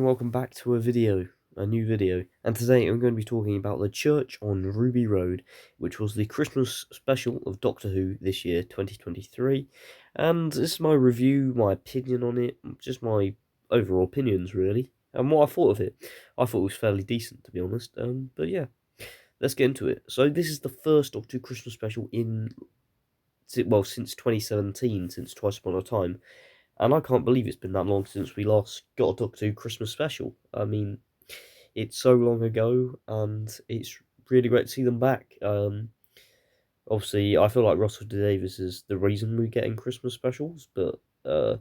welcome back to a new video. And today I'm going to be talking about The Church on Ruby Road, which was the Christmas special of Doctor Who this year, 2023. And this is my review, my opinion on it, just my overall opinions really, and what I thought of it. I thought it was fairly decent, to be honest. But yeah, let's get into it. So this is the first Doctor Who Christmas special since 2017, since Twice Upon a Time. And I can't believe it's been that long since we last got a Doctor Who Christmas special. I mean, it's so long ago, and it's really great to see them back. Obviously, I feel like Russell T Davies is the reason we're getting Christmas specials, but that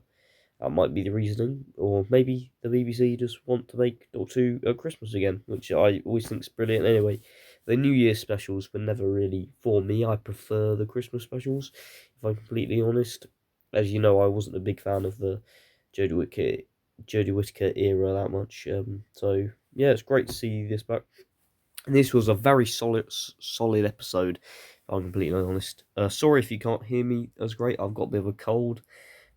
might be the reasoning. Or maybe the BBC just want to make Doctor Who at Christmas again, which I always think is brilliant anyway. The New Year specials were never really for me. I prefer the Christmas specials, if I'm completely honest. As you know, I wasn't a big fan of the Jodie Whittaker era that much. So yeah, it's great to see this back. And this was a very solid episode, if I'm completely honest. Sorry if you can't hear me as great. I've got a bit of a cold.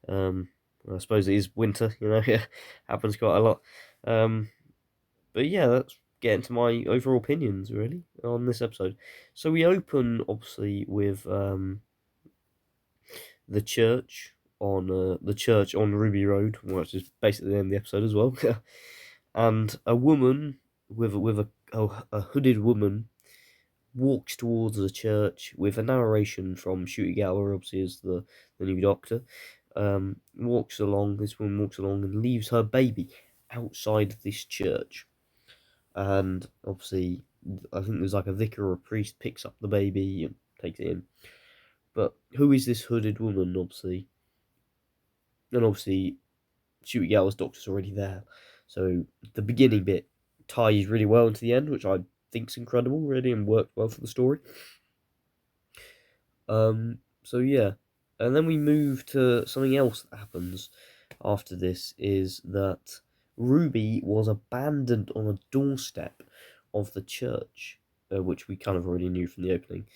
Um, I suppose it is winter, it happens quite a lot. But yeah, let's get into my overall opinions really on this episode. So we open obviously with the church on Ruby Road, which is basically the end of the episode as well. And a woman with a hooded woman walks towards the church with a narration from Ncuti Gatwa, obviously as the new Doctor. This woman walks along and leaves her baby outside this church. And obviously, I think there's like a vicar or a priest picks up the baby and takes it in. But who is this hooded woman, obviously? And obviously, Ncuti Gatwa's Doctor's already there. So the beginning bit ties really well into the end, which I think's incredible, really, and worked well for the story. So yeah. And then we move to something else that happens after this, is that Ruby was abandoned on a doorstep of the church, which we kind of already knew from the opening.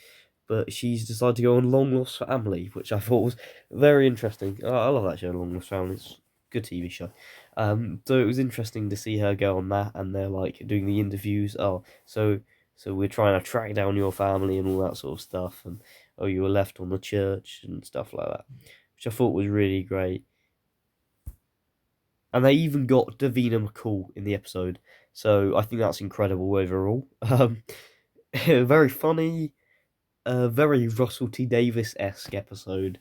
But she's decided to go on Long Lost Family, which I thought was very interesting. I love that show, Long Lost Family. It's a good TV show. So it was interesting to see her go on that, and they're like doing the interviews. So we're trying to track down your family and all that sort of stuff, and you were left on the church and stuff like that, which I thought was really great. And they even got Davina McCall in the episode, so I think that's incredible overall. Very funny, very Russell T Davies-esque episode,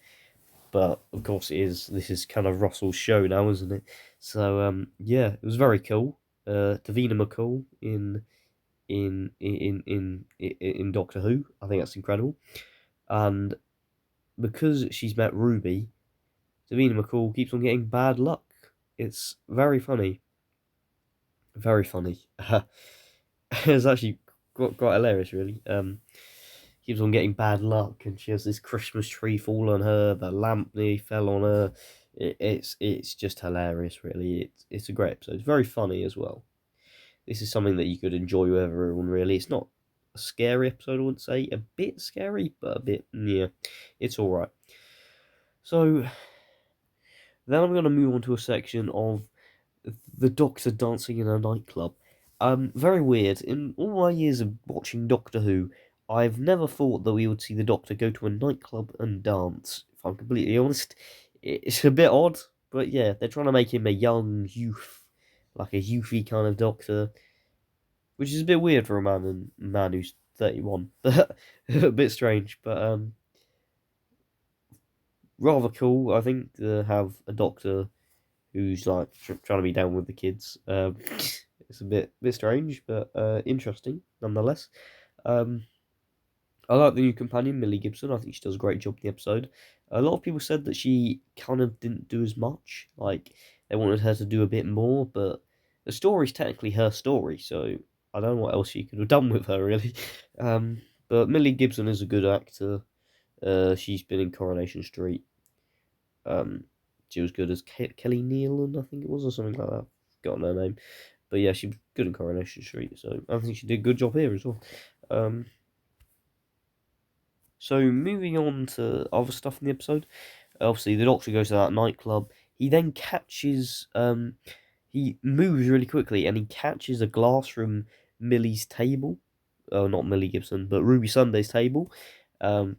but of course this is kind of Russell's show now, isn't it? So yeah, it was very cool. Davina McCall in Doctor Who, I think that's incredible. And because she's met Ruby, Davina McCall keeps on getting bad luck. It's very funny. Very funny. It's actually quite hilarious, really. Keeps on getting bad luck, and she has this Christmas tree fall on her. The lamp nearly fell on her. It's just hilarious, really. It's a great episode. It's very funny as well. This is something that you could enjoy with everyone, really. It's not a scary episode, I wouldn't say. A bit scary, but a bit, yeah. It's alright. So, then I'm going to move on to a section of the Doctor dancing in a nightclub. Very weird. In all my years of watching Doctor Who, I've never thought that we would see the Doctor go to a nightclub and dance. If I'm completely honest, it's a bit odd, but yeah, they're trying to make him a young youth, like a youthy kind of Doctor, which is a bit weird for a man who's 31. A bit strange, but rather cool, I think, to have a Doctor who's like trying to be down with the kids. It's a bit strange, but interesting nonetheless. I like the new companion, Millie Gibson. I think she does a great job in the episode. A lot of people said that she kind of didn't do as much. Like, they wanted her to do a bit more, but the story's technically her story, so I don't know what else she could have done with her, really. But Millie Gibson is a good actor. She's been in Coronation Street. She was good as Kelly Nealon, I think it was, or something like that. Forgotten her name. But yeah, she was good in Coronation Street, so I think she did a good job here as well. So moving on to other stuff in the episode. Obviously, the Doctor goes to that nightclub. He then catches he moves really quickly and he catches a glass from Millie's table. Oh, not Millie Gibson, but Ruby Sunday's table. Um,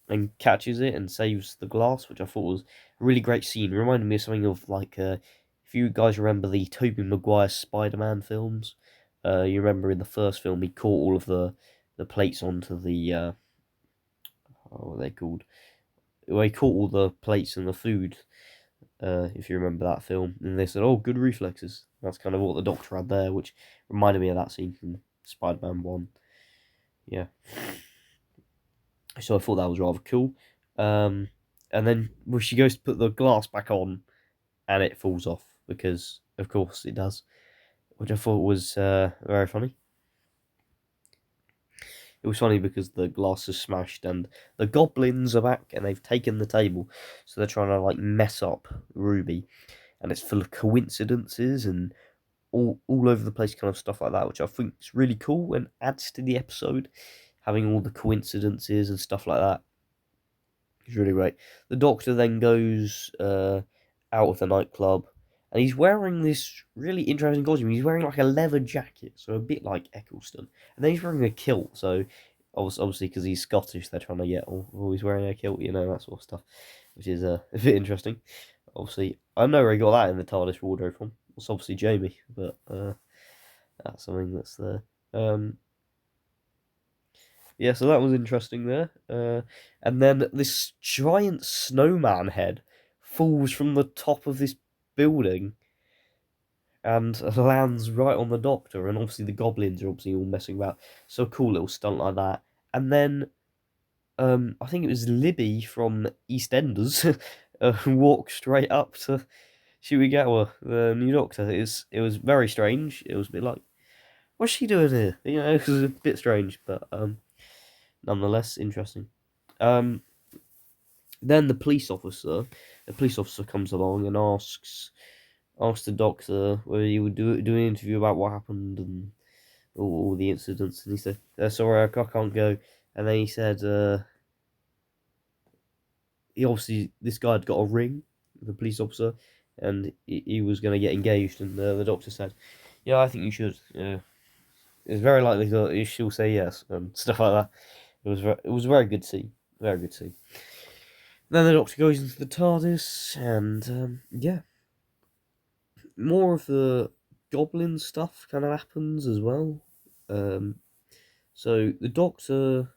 and catches it and saves the glass, which I thought was a really great scene. It reminded me of something of like, if you guys remember the Tobey Maguire Spider-Man films, you remember in the first film he caught all of the plates onto the, what are they called? Well, he caught all the plates and the food, if you remember that film, and they said, oh, good reflexes. That's kind of what the Doctor had there, which reminded me of that scene from Spider-Man 1. Yeah. So I thought that was rather cool. And then when she goes to put the glass back on, and it falls off, because of course it does, which I thought was very funny. It was funny because the glass is smashed and the goblins are back and they've taken the table, so they're trying to like mess up Ruby, and it's full of coincidences and all over the place kind of stuff like that, which I think is really cool and adds to the episode, having all the coincidences and stuff like that. It's really great. The Doctor then goes out of the nightclub, and he's wearing this really interesting costume. He's wearing like a leather jacket, so a bit like Eccleston, and then he's wearing a kilt. So obviously, because he's Scottish, they're trying to get he's wearing a kilt, that sort of stuff, which is a bit interesting. Obviously, I know where he got that in the TARDIS wardrobe from. It's obviously Jamie, but that's something that's there. Yeah, so that was interesting there. And then this giant snowman head falls from the top of this building and lands right on the Doctor. And obviously the goblins are obviously all messing about. So cool little stunt like that. And then I think it was Libby from EastEnders walked straight up to Shiwigawa, the new Doctor. It was very strange. It was a bit like, what's she doing here? It was a bit strange, but nonetheless interesting. Then the police officer comes along and asks the Doctor whether he would do an interview about what happened and all the incidents, and he said, "Sorry, I can't go." And then he said, he obviously this guy had got a ring, the police officer, and he was going to get engaged, and the Doctor said, "Yeah, I think you should. Yeah, it's very likely that she'll say yes and stuff like that." It was a very good scene, very good scene. Then the Doctor goes into the TARDIS, and yeah, more of the goblin stuff kind of happens as well. So the Doctor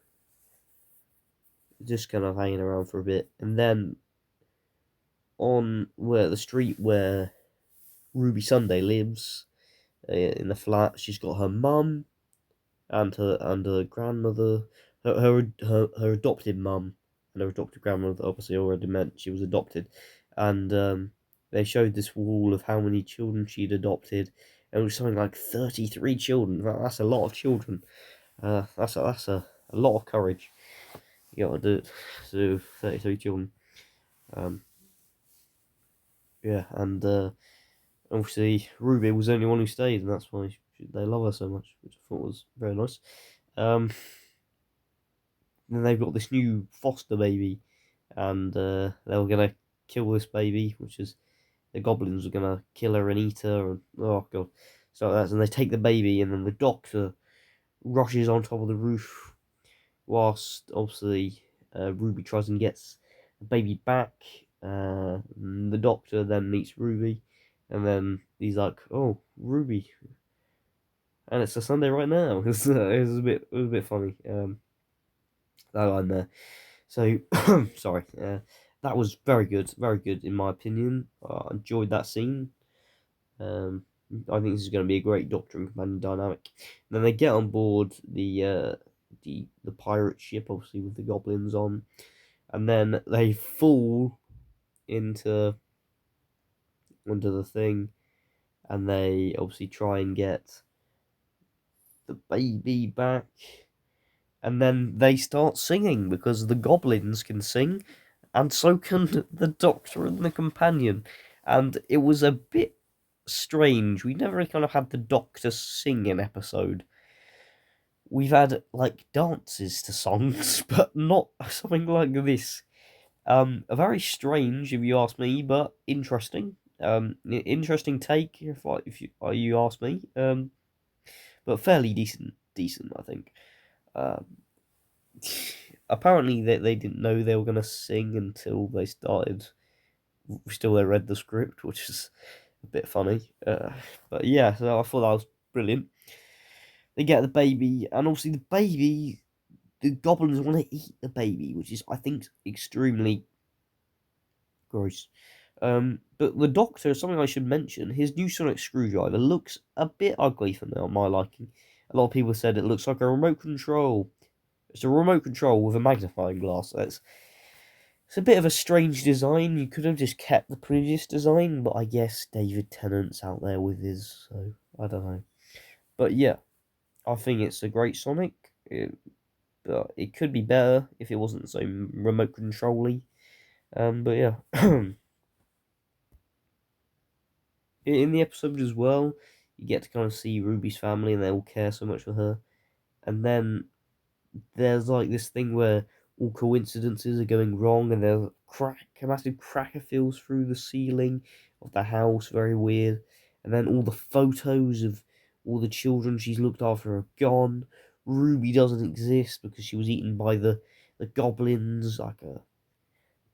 just kind of hanging around for a bit, and then on where the street where Ruby Sunday lives, in the flat, she's got her mum and her grandmother, her adopted mum and her adopted grandmother. Obviously, already meant she was adopted, and they showed this wall of how many children she'd adopted, and it was something like 33 children. That's a lot of children. That's a lot of courage. You got to do it to 33 children. Yeah, and obviously Ruby was the only one who stayed, and that's why they love her so much, which I thought was very nice. Then they've got this new foster baby, and they were gonna kill this baby, which is the goblins were gonna kill her and eat her, and oh god, so that's and they take the baby, and then the Doctor rushes on top of the roof, whilst obviously Ruby tries and gets the baby back. The Doctor then meets Ruby, and then he's like, "Oh, Ruby," and it's a Sunday right now. It was a bit funny. That line there. So sorry. That was very good in my opinion. I enjoyed that scene. I think this is going to be a great Doctor and companion dynamic. And then they get on board the pirate ship, obviously with the goblins on, and then they fall into the thing, and they obviously try and get the baby back, and then they start singing because the goblins can sing, and so can the Doctor and the companion, and it was a bit strange. We never kind of had the Doctor sing an episode. We've had like dances to songs, but not something like this. Very strange if you ask me, but interesting. Interesting take if you ask me. But fairly decent, I think. Um, apparently they didn't know they were gonna sing until they started. Still, they read the script, which is a bit funny. But yeah, so I thought that was brilliant. They get the baby, and obviously the goblins want to eat the baby, which is, I think, extremely gross. But the Doctor, something I should mention, his new sonic screwdriver looks a bit ugly for my liking. A lot of people said it looks like a remote control. It's a remote control with a magnifying glass. It's a bit of a strange design. You could have just kept the previous design, but I guess David Tennant's out there with his, so I don't know. But yeah, I think it's a great Sonic. But it could be better if it wasn't so remote controlly. But yeah. In the episode as well, you get to kind of see Ruby's family and they all care so much for her. And then there's like this thing where all coincidences are going wrong and there's a massive cracker feels through the ceiling of the house, very weird. And then all the photos of all the children she's looked after are gone. Ruby doesn't exist because she was eaten by the goblins like a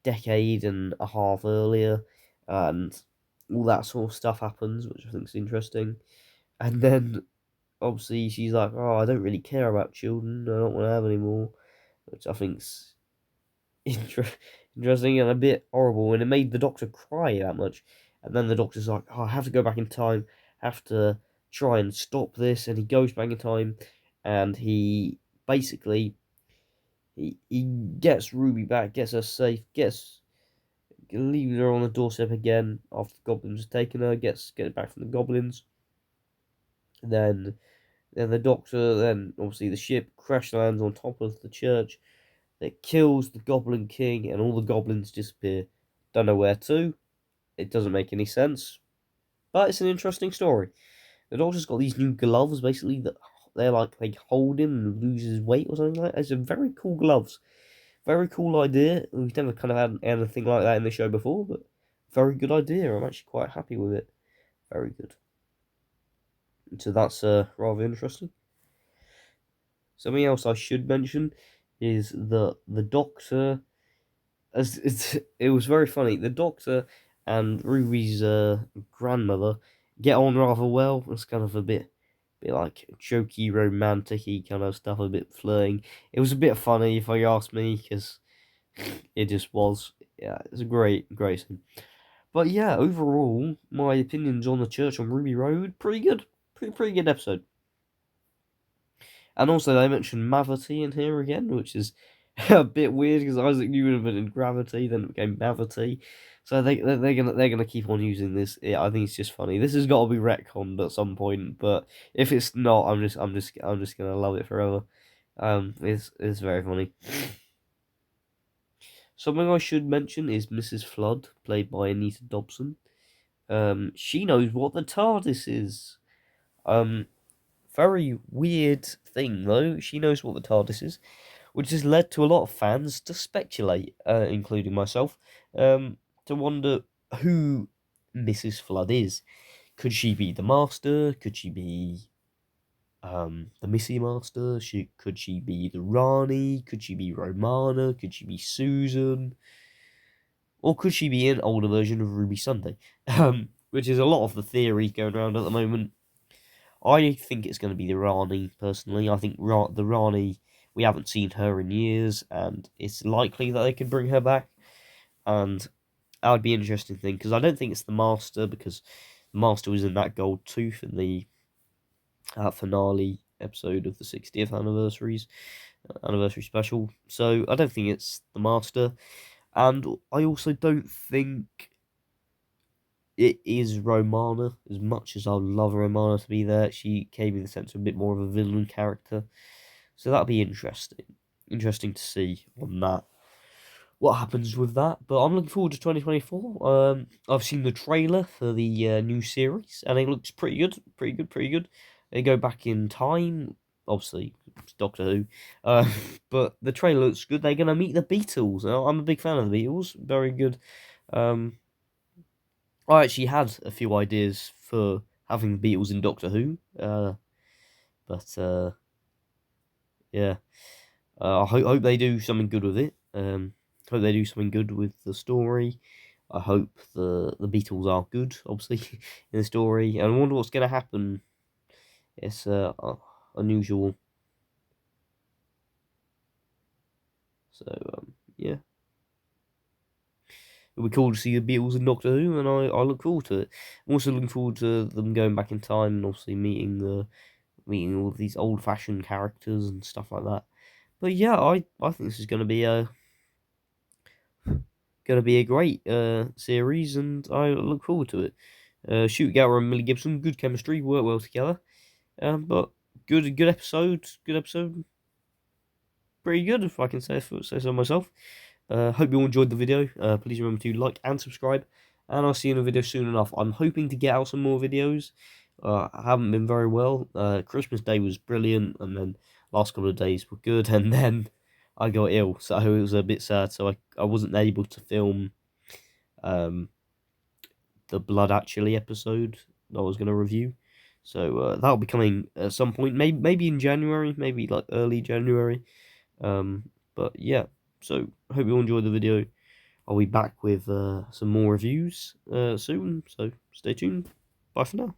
decade and a half earlier, and all that sort of stuff happens, which I think is interesting. And then obviously she's like, "Oh, I don't really care about children. I don't want to have any more," which I think's inter- interesting and a bit horrible. And it made the Doctor cry that much. And then the Doctor's like, "Oh, I have to go back in time. Have to try and stop this." And he goes back in time, and he basically he gets Ruby back, gets her safe, leaves her on the doorstep again after the goblins have taken her, gets it back from the goblins. Then the Doctor, then obviously the ship crash lands on top of the church. It kills the Goblin King, and all the goblins disappear. Don't know where to. It doesn't make any sense, but it's an interesting story. The Doctor's got these new gloves, basically that they hold him and loses weight or something like that. It's a very cool gloves. Very cool idea. We've never kind of had anything like that in the show before, but very good idea. I'm actually quite happy with it. Very good. So that's rather interesting. Something else I should mention is that the Doctor, it was very funny. The Doctor and Ruby's grandmother get on rather well. It's kind of a bit like jokey, romantic-y kind of stuff, a bit flirting. It was a bit funny if you ask me, because it just was. Yeah, it's a great scene. But yeah, overall, my opinions on the church on Ruby Road, pretty good. Pretty good episode. And also, they mentioned Mavity in here again, which is a bit weird because Isaac Newton invented gravity, then it became Mavity. So they're gonna keep on using this. Yeah, I think it's just funny. This has got to be retconned at some point, but if it's not, I'm just gonna love it forever. It's very funny. Something I should mention is Mrs. Flood, played by Anita Dobson. She knows what the TARDIS is. Um, Very weird thing though. She knows what the TARDIS is, which has led to a lot of fans to speculate, including myself, to wonder who Mrs. Flood is. Could she be the Master? Could she be the Missy Master? Could she be the Rani? Could she be Romana? Could she be Susan? Or could she be an older version of Ruby Sunday? Which is a lot of the theory going around at the moment. I think it's going to be the Rani, personally. I think the Rani, we haven't seen her in years, and it's likely that they could bring her back. And that would be an interesting thing, because I don't think it's the Master, because the Master was in that gold tooth in the finale episode of the 60th anniversary special. So I don't think it's the Master. And I also don't think it is Romana. As much as I would love Romana to be there, she gave me the sense of a bit more of a villain character. So that'll be interesting. Interesting to see on that. What happens with that? But I'm looking forward to 2024. I've seen the trailer for the new series, and it looks pretty good. Pretty good. They go back in time. Obviously, it's Doctor Who. But the trailer looks good. They're gonna meet the Beatles. I'm a big fan of the Beatles. Very good. Um, I actually had a few ideas for having the Beatles in Doctor Who, but yeah, I hope they do something good with it. Hope they do something good with the story. I hope the Beatles are good, obviously, in the story. And I wonder what's going to happen. It's unusual. So yeah, it'll be cool to see the Beatles in Doctor Who, and I look forward to it. I'm also looking forward to them going back in time and obviously meeting all of these old fashioned characters and stuff like that. But yeah, I think this is gonna be a great series, and I look forward to it. Shoot Gower and Millie Gibson, good chemistry, work well together. But good episode, pretty good if I can say so myself. Hope you all enjoyed the video. Please remember to like and subscribe, and I'll see you in a video soon enough. I'm hoping to get out some more videos. I haven't been very well. Christmas Day was brilliant, and then last couple of days were good, and then I got ill, so it was a bit sad. So I wasn't able to film um the Blood Actually episode that I was going to review. So that'll be coming at some point, maybe in January, maybe like early January. But yeah, so hope you all enjoyed the video. I'll be back with some more reviews soon, so stay tuned. Bye for now.